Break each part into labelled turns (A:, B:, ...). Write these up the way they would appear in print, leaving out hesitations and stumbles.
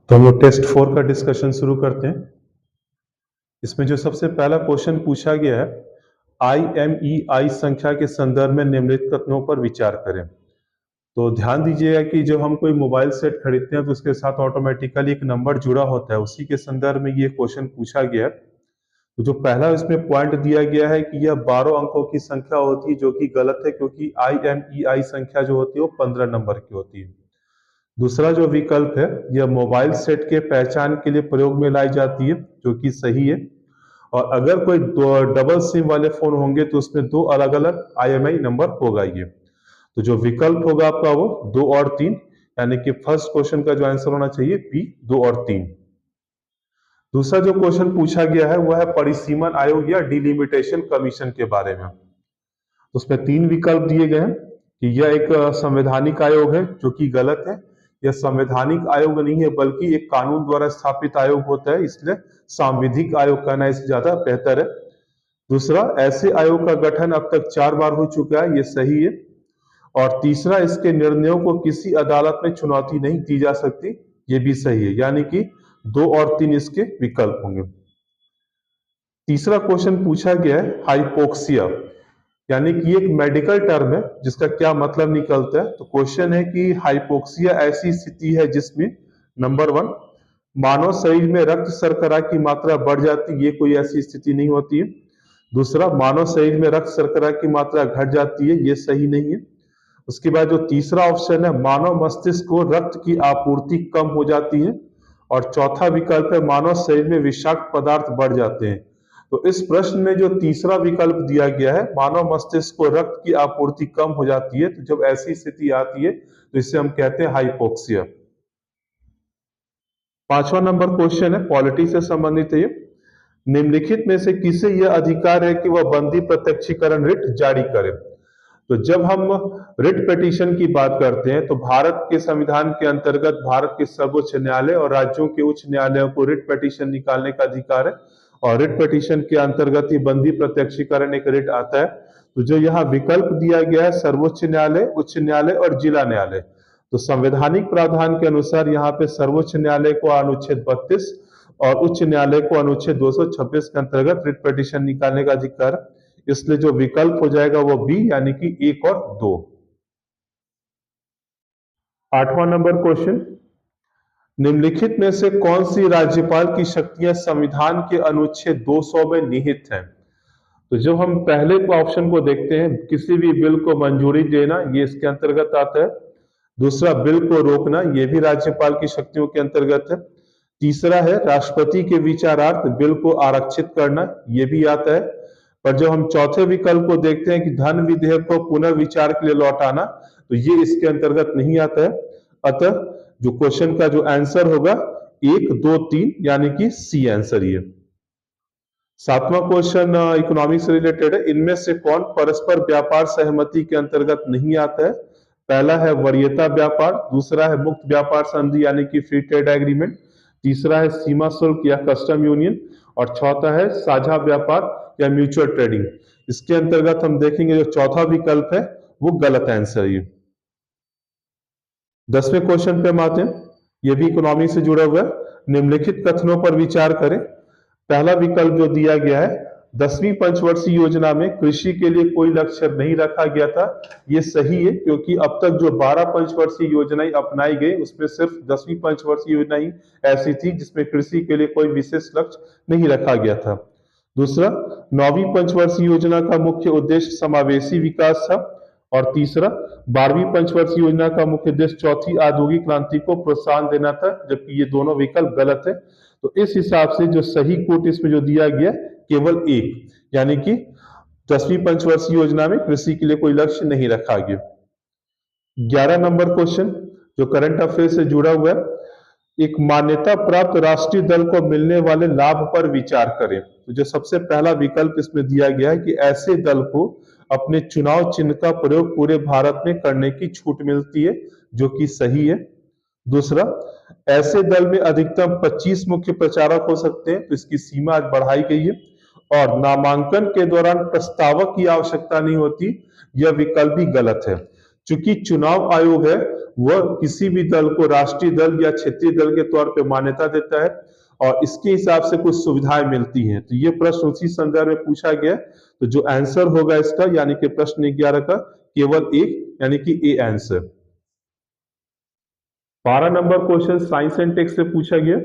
A: तो हम लोग टेस्ट 4 का डिस्कशन शुरू करते हैं। इसमें जो सबसे पहला क्वेश्चन पूछा गया है, IMEI संख्या के संदर्भ में निम्नलिखित कथनों पर विचार करें। तो ध्यान दीजिएगा कि जब हम कोई मोबाइल सेट खरीदते हैं तो उसके साथ ऑटोमेटिकली एक नंबर जुड़ा होता है, उसी के संदर्भ में ये क्वेश्चन पूछा गया है। तो जो पहला इसमें पॉइंट दिया गया है कि यह 12 अंकों की संख्या होती है, जो कि गलत है, क्योंकि IMEI संख्या जो होती है वो 15 नंबर की होती है। दूसरा जो विकल्प है, यह मोबाइल सेट के पहचान के लिए प्रयोग में लाई जाती है, जो कि सही है। और अगर कोई डबल सिम वाले फोन होंगे तो उसमें दो अलग अलग IMEI नंबर होगा। ये तो जो विकल्प होगा आपका वो 2 और 3, यानी कि फर्स्ट क्वेश्चन का जो आंसर होना चाहिए बी, 2 और 3। दूसरा जो क्वेश्चन पूछा गया है वह है परिसीमन आयोग या डिलिमिटेशन कमीशन के बारे में। उसमें 3 विकल्प दिए गए हैं कि यह एक संवैधानिक आयोग है, जो कि गलत है। यह संवैधानिक आयोग नहीं है बल्कि एक कानून द्वारा स्थापित आयोग होता है, इसलिए सांविधिक आयोग कहना इससे ज्यादा बेहतर है। दूसरा, ऐसे आयोग का गठन अब तक 4 बार हो चुका है, ये सही है। और तीसरा, इसके निर्णयों को किसी अदालत में चुनौती नहीं दी जा सकती, ये भी सही है। यानी कि 2 और 3 इसके विकल्प होंगे। तीसरा क्वेश्चन पूछा गया है हाइपोक्सिया, यानी कि एक मेडिकल टर्म है जिसका क्या मतलब निकलता है। तो क्वेश्चन है कि हाइपोक्सिया ऐसी स्थिति है जिसमें नंबर 1, मानव शरीर में रक्त शर्करा की मात्रा बढ़ जाती है, ये कोई ऐसी स्थिति नहीं होती है। दूसरा, मानव शरीर में रक्त शर्करा की मात्रा घट जाती है, ये सही नहीं है। उसके बाद जो तीसरा ऑप्शन है, मानव मस्तिष्क को रक्त की आपूर्ति कम हो जाती है। और चौथा विकल्प है, मानव शरीर में विषाक्त पदार्थ बढ़ जाते हैं। तो इस प्रश्न में जो तीसरा विकल्प दिया गया है, मानव मस्तिष्क को रक्त की आपूर्ति कम हो जाती है, तो जब ऐसी स्थिति आती है तो इसे हम कहते हैं हाइपोक्सिया। 5वां नंबर क्वेश्चन है, पॉलिटी से संबंधित है। निम्नलिखित में से किसे यह अधिकार है कि वह बंदी प्रत्यक्षीकरण रिट जारी करे। तो जब हम रिट पिटीशन की बात करते हैं तो भारत के संविधान के अंतर्गत भारत के सर्वोच्च न्यायालय और राज्यों के उच्च न्यायालयों को रिट पिटीशन निकालने का अधिकार है। और रिट पिटीशन के अंतर्गत ही बंदी प्रत्यक्षीकरण एक रिट आता है। तो जो यहाँ विकल्प दिया गया है, सर्वोच्च न्यायालय, उच्च न्यायालय और जिला न्यायालय, तो संवैधानिक प्रावधान के अनुसार यहाँ पे सर्वोच्च न्यायालय को अनुच्छेद 32 और उच्च न्यायालय को अनुच्छेद 226 के अंतर्गत रिट पिटीशन निकालने का अधिकार है। इसलिए जो विकल्प हो जाएगा वो बी, यानी कि 1 और 2। 8वां नंबर क्वेश्चन, निम्नलिखित में से कौन सी राज्यपाल की शक्तियां संविधान के अनुच्छेद 200 में निहित हैं। तो जब हम पहले ऑप्शन को देखते हैं, किसी भी बिल को मंजूरी देना, ये इसके अंतर्गत आता है। दूसरा, बिल को रोकना, ये भी राज्यपाल की शक्तियों के अंतर्गत है। तीसरा है राष्ट्रपति के विचारार्थ बिल को आरक्षित करना, ये भी आता है। पर जब हम चौथे विकल्प को देखते हैं कि धन विधेयक को पुनर्विचार के लिए लौटाना, तो ये इसके अंतर्गत नहीं आता है। अतः जो क्वेश्चन का जो आंसर होगा 1, 2, 3, यानी कि सी आंसर ये। 7वां क्वेश्चन इकोनॉमिक्स से रिलेटेड है। इनमें से कौन परस्पर व्यापार सहमति के अंतर्गत नहीं आता है। पहला है वरीयता व्यापार, दूसरा है मुक्त व्यापार संधि यानी कि फ्री ट्रेड एग्रीमेंट, तीसरा है सीमा शुल्क या कस्टम यूनियन, और चौथा है साझा व्यापार या म्यूचुअल ट्रेडिंग। इसके अंतर्गत हम देखेंगे जो चौथा विकल्प है वो गलत आंसर है। 10वें क्वेश्चन पे हम आते हैं, यह भी इकोनॉमी से जुड़ा हुआ है। निम्नलिखित कथनों पर विचार करें। पहला विकल्प जो दिया गया है, 10वीं पंचवर्षीय योजना में कृषि के लिए कोई लक्ष्य नहीं रखा गया था, ये सही है, क्योंकि अब तक जो 12 पंचवर्षीय योजनाएं अपनाई गई उसमें सिर्फ 10वीं पंचवर्षीय योजना ही ऐसी थी जिसमें कृषि के लिए कोई विशेष लक्ष्य नहीं रखा गया था। दूसरा, 9वीं पंचवर्षीय योजना का मुख्य उद्देश्य समावेशी विकास था। और तीसरा, 12वीं पंचवर्षीय योजना का मुख्य उद्देश्य चौथी औद्योगिक क्रांति को प्रोत्साहन देना था, जबकि ये दोनों विकल्प गलत है। तो इस हिसाब से जो सही कोट इसमें जो दिया गया केवल 1, यानी कि 10वीं पंचवर्षीय योजना में कृषि के लिए कोई लक्ष्य नहीं रखा गया। 11 नंबर क्वेश्चन जो करंट अफेयर से जुड़ा हुआ है, एक मान्यता प्राप्त राष्ट्रीय दल को मिलने वाले लाभ पर विचार करें। तो जो सबसे पहला विकल्प इसमें दिया गया है कि ऐसे दल को अपने चुनाव चिन्ह का प्रयोग पूरे भारत में करने की छूट मिलती है, जो कि सही है। दूसरा, ऐसे दल में अधिकतम 25 मुख्य प्रचारक हो सकते हैं, तो इसकी सीमा आज बढ़ाई गई है। और नामांकन के दौरान प्रस्तावक की आवश्यकता नहीं होती, यह विकल्प भी गलत है। चूंकि चुनाव आयोग है वह किसी भी दल को राष्ट्रीय दल या क्षेत्रीय दल के तौर पे मान्यता देता है और इसके हिसाब से कुछ सुविधाएं मिलती हैं। तो ये प्रश्न उसी संदर्भ में पूछा गया। तो जो आंसर होगा इसका यानी कि प्रश्न 11 का केवल एक यानी कि A answer. 12 number question science and techs से पूछा गया।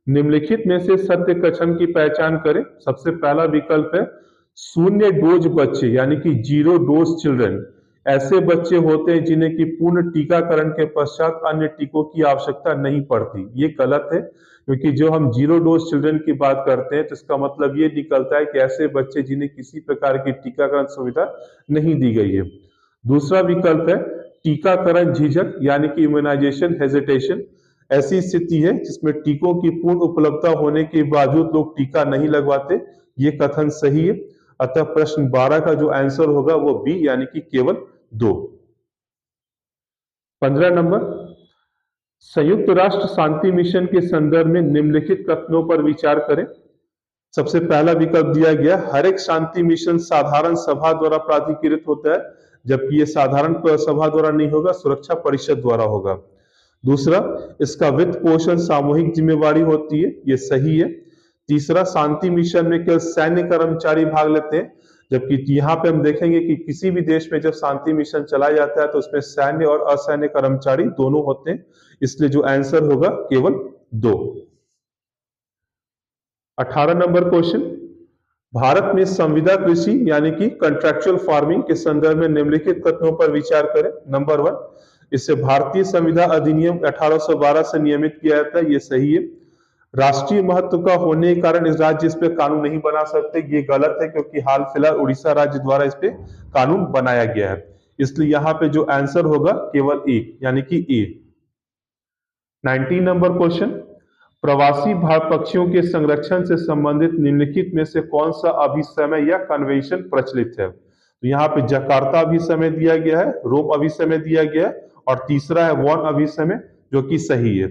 A: निम्नलिखित में से सत्य कथन की पहचान करें। सबसे पहला विकल्प है शून्य डोज बच्चे यानी कि जीरो डोज चिल्ड्रन ऐसे बच्चे होते हैं जिन्हें कि पूर्ण टीकाकरण के पश्चात अन्य टीकों की आवश्यकता नहीं पड़ती। ये गलत है क्योंकि जो हम जीरो डोज चिल्ड्रन की बात करते हैं तो इसका मतलब ये निकलता है कि ऐसे बच्चे जिन्हें किसी प्रकार की टीकाकरण सुविधा नहीं दी गई है। दूसरा विकल्प है टीकाकरण झिझक यानी कि इम्यूनाइजेशन हेजिटेशन ऐसी स्थिति है जिसमें टीकों की पूर्ण उपलब्धता होने के बावजूद लोग टीका नहीं लगवाते। ये कथन सही है। अतः प्रश्न 12 का जो आंसर होगा वो बी यानी कि केवल 2। 15 नंबर संयुक्त राष्ट्र शांति मिशन के संदर्भ में निम्नलिखित कथनों पर विचार करें। सबसे पहला विकल्प दिया गया हर एक शांति मिशन साधारण सभा द्वारा प्राधिकृत होता है जबकि ये साधारण सभा द्वारा नहीं होगा, सुरक्षा परिषद द्वारा होगा। दूसरा इसका वित्त पोषण सामूहिक जिम्मेवारी होती है, ये सही है। तीसरा शांति मिशन में केवल सैन्य कर्मचारी भाग लेते हैं जबकि यहाँ पे हम देखेंगे कि किसी भी देश में जब शांति मिशन चलाया जाता है तो उसमें सैन्य और असैन्य कर्मचारी दोनों होते हैं, इसलिए जो आंसर होगा केवल 2। 18 नंबर क्वेश्चन भारत में संविदा कृषि यानी कि कॉन्ट्रैक्चुअल फार्मिंग के संदर्भ में निम्नलिखित कथनों पर विचार करें। नंबर 1 इसे भारतीय संविदा अधिनियम 1812 से नियमित किया जाता है, ये सही है। राष्ट्रीय महत्व का होने के कारण इस राज्य इस पे कानून नहीं बना सकते, ये गलत है क्योंकि हाल फिलहाल उड़ीसा राज्य द्वारा इस पे कानून बनाया गया है, इसलिए यहाँ पे जो आंसर होगा केवल एक यानी कि ए। 19 नंबर क्वेश्चन प्रवासी पक्षियों के संरक्षण से संबंधित निम्नलिखित में से कौन सा अभिसमय या कन्वेंशन प्रचलित है। तो यहाँ पे जकार्ता अभिसमय दिया गया है, रोम अभिसमय दिया गया है और तीसरा है वॉन अभिसमय जो कि सही है।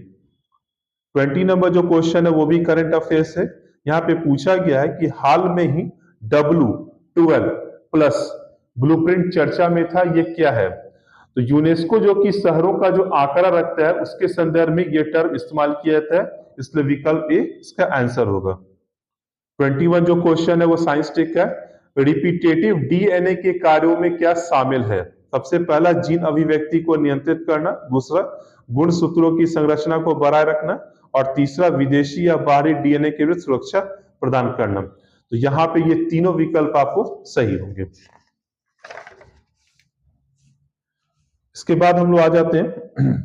A: 20 नंबर जो क्वेश्चन है वो भी करंट अफेयर्स है। यहाँ पे पूछा गया है कि हाल में ही W12 प्लस ब्लूप्रिंट चर्चा में था, ये क्या है। तो यूनेस्को जो कि शहरों का जो आंकड़ा रखता है उसके संदर्भ में ये टर्म इस्तेमाल किया जाता है, इसलिए विकल्प ए इसका आंसर होगा। 21 जो क्वेश्चन है वो साइंस टेक का है। रिपीटेटिव डीएनए के कार्यों में क्या शामिल है। सबसे पहला जीन अभिव्यक्ति को नियंत्रित करना, दूसरा गुणसूत्रों की संरचना को बनाए रखना और तीसरा विदेशी या बाहरी डीएनए के विरुद्ध सुरक्षा प्रदान करना। तो यहाँ पे ये तीनों विकल्प आपको सही होंगे। इसके बाद हम लोग आ जाते हैं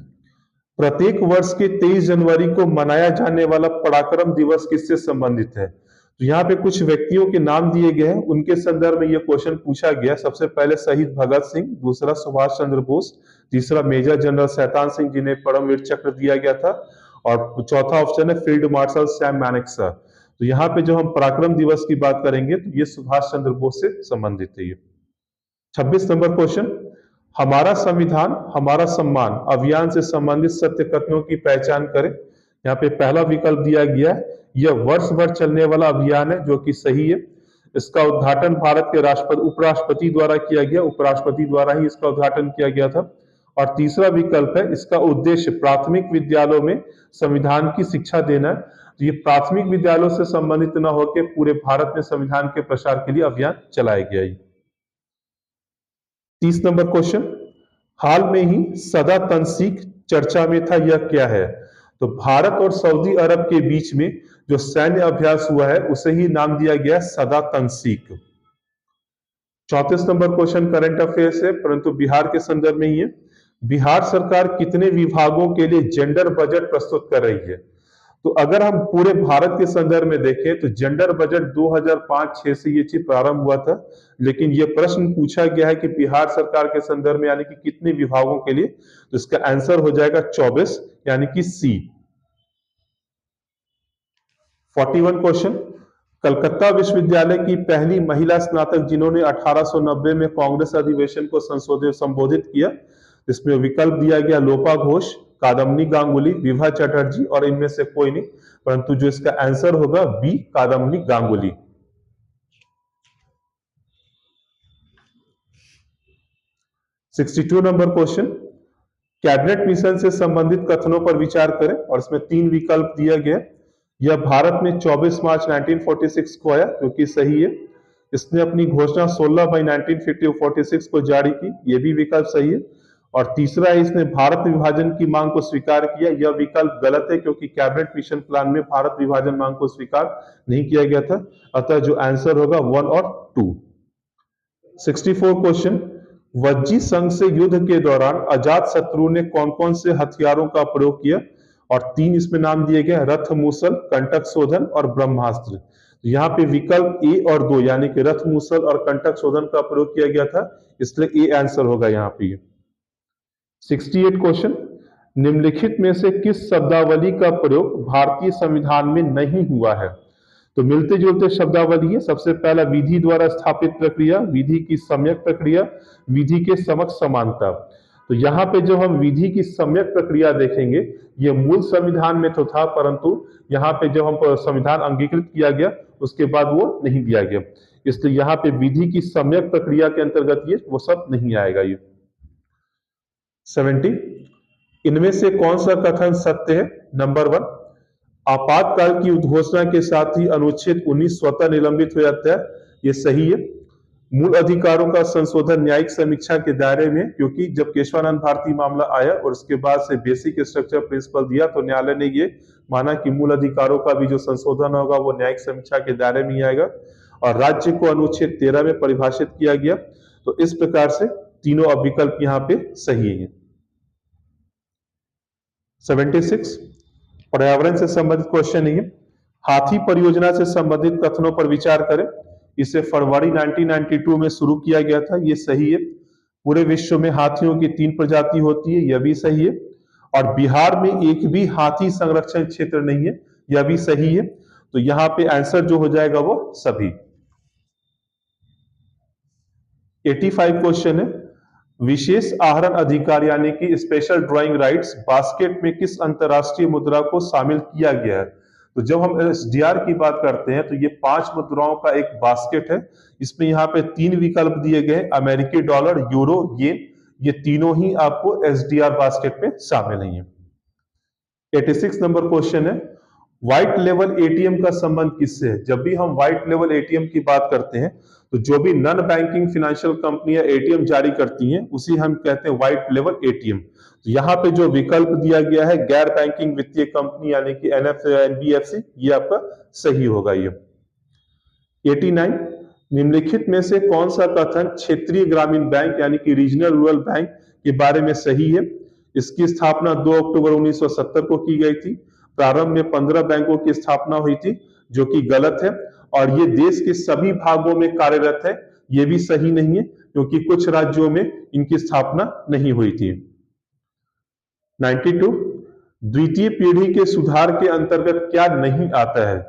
A: प्रत्येक वर्ष के 23 जनवरी को मनाया जाने वाला पराक्रम दिवस किससे संबंधित है। तो यहाँ पे कुछ व्यक्तियों के नाम दिए गए हैं, उनके संदर्भ में यह क्वेश्चन पूछा गया। सबसे पहले शहीद भगत सिंह, दूसरा सुभाष चंद्र बोस, तीसरा मेजर जनरल शैतान सिंह जिन्हें परमवीर चक्र दिया गया था और चौथा ऑप्शन है फील्ड मार्शल सैम मैनेक्सा। तो यहाँ पे जो हम पराक्रम दिवस की बात करेंगे तो ये सुभाष चंद्र बोस से संबंधित है। 26 नंबर क्वेश्चन हमारा संविधान हमारा सम्मान अभियान से संबंधित सत्य कथनों की पहचान करें। यहाँ पे पहला विकल्प दिया गया है, यह वर्ष भर चलने वाला अभियान है जो कि सही है। इसका उद्घाटन भारत के उपराष्ट्रपति द्वारा किया गया, उपराष्ट्रपति द्वारा ही इसका उद्घाटन किया गया था। और तीसरा विकल्प है इसका उद्देश्य प्राथमिक विद्यालयों में संविधान की शिक्षा देना है। तो ये प्राथमिक विद्यालयों से संबंधित न होकर पूरे भारत में संविधान के प्रसार के लिए अभियान चलाया गया है। 30 नंबर क्वेश्चन हाल में ही सदा तनसीक चर्चा में था, यह क्या है। तो भारत और सऊदी अरब के बीच में जो सैन्य अभ्यास हुआ है उसे ही नाम दिया गया सदा तनसीक। 34 नंबर क्वेश्चन करंट अफेयर्स है परंतु बिहार के संदर्भ में ही है। बिहार सरकार कितने विभागों के लिए जेंडर बजट प्रस्तुत कर रही है। तो अगर हम पूरे भारत के संदर्भ में देखें तो जेंडर बजट 2005-6 से ये चीज प्रारंभ हुआ था, लेकिन ये प्रश्न पूछा गया है कि बिहार सरकार के संदर्भ में यानी कि कितने विभागों के लिए। तो इसका आंसर हो जाएगा 24 यानी कि सी। 41 क्वेश्चन कलकत्ता विश्वविद्यालय की पहली महिला स्नातक जिन्होंने 1890 में कांग्रेस अधिवेशन को संबोधित किया, इसमें विकल्प दिया गया लोपा घोष, कादम्बनी गांगुली, विभा चटर्जी और इनमें से कोई नहीं, परंतु जो इसका आंसर होगा B Kadambini Ganguly. 62 number question, cabinet mission से संबंधित कथनों पर विचार करें और इसमें 3 विकल्प दिया गया। यह भारत में 24 मार्च 1946 को आया, जो कि सही है। इसने अपनी घोषणा 16 मई 1946 को जारी की, यह भी विकल्प सही है। और तीसरा है, इसने भारत विभाजन की मांग को स्वीकार किया, यह विकल्प गलत है क्योंकि कैबिनेट मिशन प्लान में भारत विभाजन मांग को स्वीकार नहीं किया गया था। अतः जो आंसर होगा 1 और 2। 64 क्वेश्चन, वज्जी संघ से युद्ध के दौरान अजात शत्रु ने कौन कौन से हथियारों का प्रयोग किया? और 3 इसमें नाम दिए गए, रथ मूसल, कंटक शोधन और ब्रह्मास्त्र। यहाँ पे विकल्प ए और 2 यानी कि रथ मूसल और कंटक शोधन का प्रयोग किया गया था, इसलिए ए आंसर होगा यहाँ पे। 68 क्वेश्चन, निम्नलिखित में से किस शब्दावली का प्रयोग भारतीय संविधान में नहीं हुआ है? तो मिलते जुलते शब्दावली है। सबसे पहला, विधि द्वारा स्थापित प्रक्रिया, विधि की सम्यक प्रक्रिया, विधि के समक्ष समानता। तो यहाँ पे जो हम विधि की सम्यक प्रक्रिया देखेंगे, ये मूल संविधान में तो था, परंतु यहाँ पे जब हम संविधान अंगीकृत किया गया उसके बाद वो नहीं दिया गया, इसलिए यहाँ पे विधि की सम्यक प्रक्रिया के अंतर्गत ये वो सब नहीं आएगा। ये 70, इनमें से कौन सा कथन सत्य है? नंबर 1, आपातकाल की उद्घोषणा के साथ ही अनुच्छेद 19 स्वतः निलंबित हो जाता है, ये सही है। मूल अधिकारों का संशोधन न्यायिक समीक्षा के दायरे में, क्योंकि जब केशवानंद भारती मामला आया और उसके बाद से बेसिक स्ट्रक्चर प्रिंसिपल दिया तो न्यायालय ने ये माना कि मूल अधिकारों का भी जो संशोधन होगा वो न्यायिक समीक्षा के दायरे में ही आएगा। और राज्य को अनुच्छेद 13 में परिभाषित किया गया। तो इस प्रकार से तीनों अब विकल्प यहाँ पे सही है। 76, पर्यावरण से संबंधित क्वेश्चन है। हाथी परियोजना से संबंधित कथनों पर विचार करें। इसे फरवरी 1992 में शुरू किया गया था, ये सही है। पूरे विश्व में हाथियों की 3 प्रजाति होती है, यह भी सही है। और बिहार में एक भी हाथी संरक्षण क्षेत्र नहीं है, यह भी सही है। तो यहाँ पे आंसर जो हो जाएगा वो सभी। 85 क्वेश्चन है, विशेष आहरण अधिकार यानी कि स्पेशल ड्राइंग राइट्स बास्केट में किस अंतरराष्ट्रीय मुद्रा को शामिल किया गया है? तो जब हम एसडीआर की बात करते हैं तो ये 5 मुद्राओं का एक बास्केट है। इसमें यहाँ पे 3 विकल्प दिए गए, अमेरिकी डॉलर, यूरो, येन, ये तीनों ही आपको एसडीआर बास्केट में शामिल हैं। 86 नंबर क्वेश्चन है, व्हाइट लेवल एटीएम का संबंध किससे है? जब भी हम व्हाइट लेवल एटीएम की बात करते हैं तो जो भी नॉन बैंकिंग फाइनेंशियल कंपनियां एटीएम जारी करती हैं उसी हम कहते हैं व्हाइट लेवल एटीएम। तो यहाँ पे जो विकल्प दिया गया है गैर बैंकिंग वित्तीय कंपनी यानी कि एनबीएफसी, ये आपका सही होगा। ये 89, निम्नलिखित में से कौन सा कथन क्षेत्रीय ग्रामीण बैंक यानी कि रीजनल रूरल बैंक के बारे में सही है? इसकी स्थापना 2 अक्टूबर 1970 को की गई थी। प्रारंभ में 15 बैंकों की स्थापना हुई थी, जो कि गलत है। और ये देश के सभी भागों में कार्यरत है, ये भी सही नहीं है क्योंकि कुछ राज्यों में इनकी स्थापना नहीं हुई थी। 92, द्वितीय पीढ़ी के सुधार के अंतर्गत क्या नहीं आता है?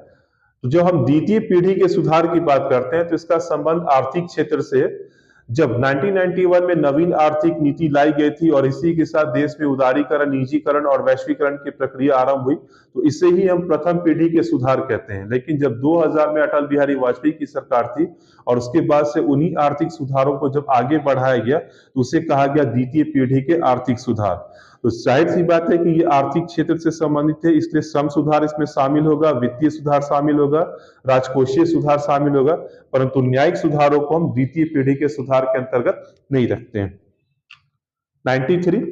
A: तो जब हम द्वितीय पीढ़ी के सुधार की बात करते हैं तो इसका संबंध आर्थिक क्षेत्र से है। जब 1991 में नवीन आर्थिक नीति लाई गई थी और इसी के साथ देश में उदारीकरण, निजीकरण और वैश्वीकरण की प्रक्रिया आरंभ हुई, तो इसे ही हम प्रथम पीढ़ी के सुधार कहते हैं। लेकिन जब 2000 में अटल बिहारी वाजपेयी की सरकार थी और उसके बाद से उन्हीं आर्थिक सुधारों को जब आगे बढ़ाया गया तो उसे कहा गया द्वितीय पीढ़ी के आर्थिक सुधार। तो जाहिर सी बात है कि ये आर्थिक क्षेत्र से संबंधित है, इसलिए श्रम सुधार इसमें शामिल होगा, वित्तीय सुधार शामिल होगा, राजकोषीय सुधार शामिल होगा, परंतु न्यायिक सुधारों को हम द्वितीय पीढ़ी के सुधार के अंतर्गत नहीं रखते हैं। 93,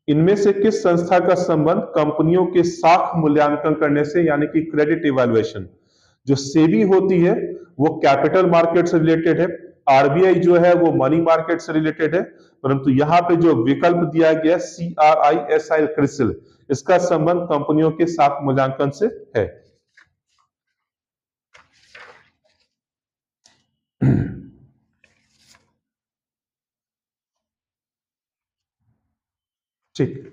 A: इनमें से किस संस्था का संबंध कंपनियों के साख मूल्यांकन करने से यानी कि क्रेडिट इवैल्यूएशन? जो सेबी होती है वो कैपिटल मार्केट से रिलेटेड है, आरबीआई जो है वो मनी मार्केट से रिलेटेड है, परंतु यहाँ पे जो विकल्प दिया गया CRISIL क्रिसिल, इसका संबंध कंपनियों के साख मूल्यांकन से है। ठीक।